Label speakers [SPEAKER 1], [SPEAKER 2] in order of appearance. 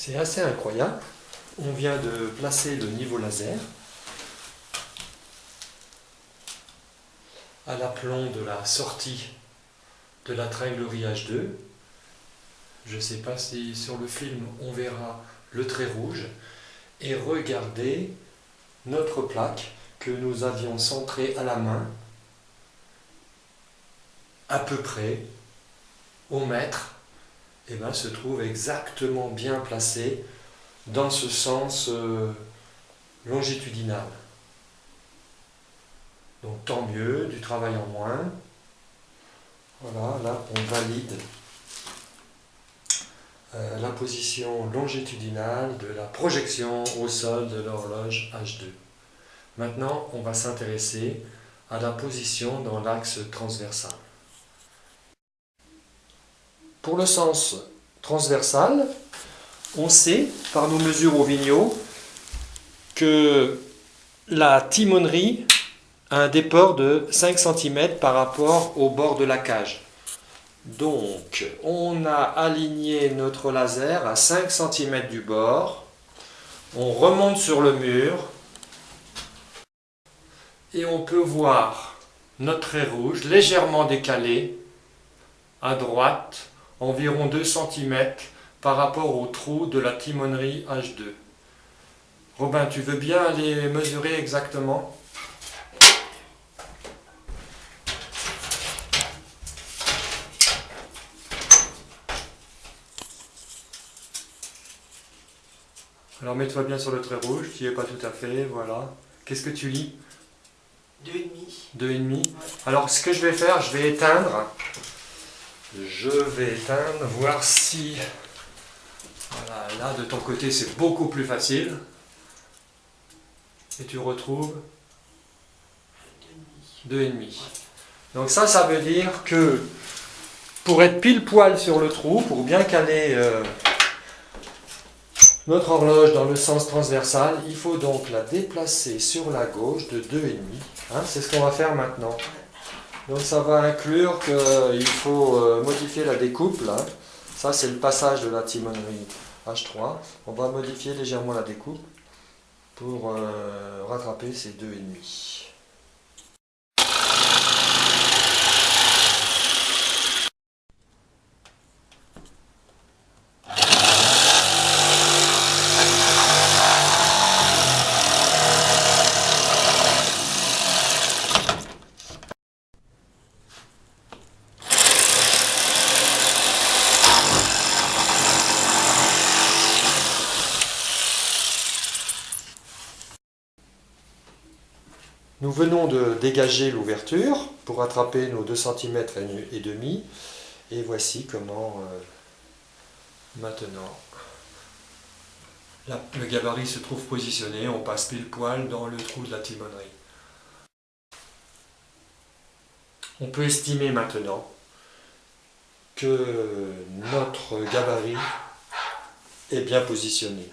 [SPEAKER 1] C'est assez incroyable. On vient de placer le niveau laser à l'aplomb de la sortie de la tringlerie H2. Je ne sais pas si sur le film on verra le trait rouge. Et regardez notre plaque que nous avions centrée à la main, à peu près au mètre, et bien, se trouve exactement bien placée dans ce sens longitudinal. Donc tant mieux, du travail en moins. Voilà, là on valide la position longitudinale de la projection au sol de l'horloge H2. Maintenant, on va s'intéresser à la position dans l'axe transversal. Pour le sens transversal, on sait par nos mesures au Vignot que la timonerie a un déport de 5 cm par rapport au bord de la cage. Donc, on a aligné notre laser à 5 cm du bord, on remonte sur le mur et on peut voir notre trait rouge légèrement décalé à droite, environ 2 cm par rapport au trou de la timonerie H2. Robin, tu veux bien aller mesurer exactement ? Alors mets-toi bien sur le trait rouge, tu n'y es pas tout à fait, voilà. Qu'est-ce que tu lis ?
[SPEAKER 2] 2,5.
[SPEAKER 1] 2,5.
[SPEAKER 2] Ouais.
[SPEAKER 1] Alors ce que je vais faire, je vais éteindre. Voir si... Voilà, là de ton côté c'est beaucoup plus facile. Et tu retrouves 2,5. Donc ça veut dire que pour être pile poil sur le trou, pour bien caler notre horloge dans le sens transversal, il faut donc la déplacer sur la gauche de 2,5. Hein, c'est ce qu'on va faire maintenant. Donc ça va inclure qu'il faut modifier la découpe. Là. Ça c'est le passage de la timonerie H3. On va modifier légèrement la découpe pour rattraper ces 2,5. Nous venons de dégager l'ouverture pour rattraper nos 2 cm et demi. Et voici comment maintenant le gabarit se trouve positionné. On passe pile poil dans le trou de la timonerie. On peut estimer maintenant que notre gabarit est bien positionné.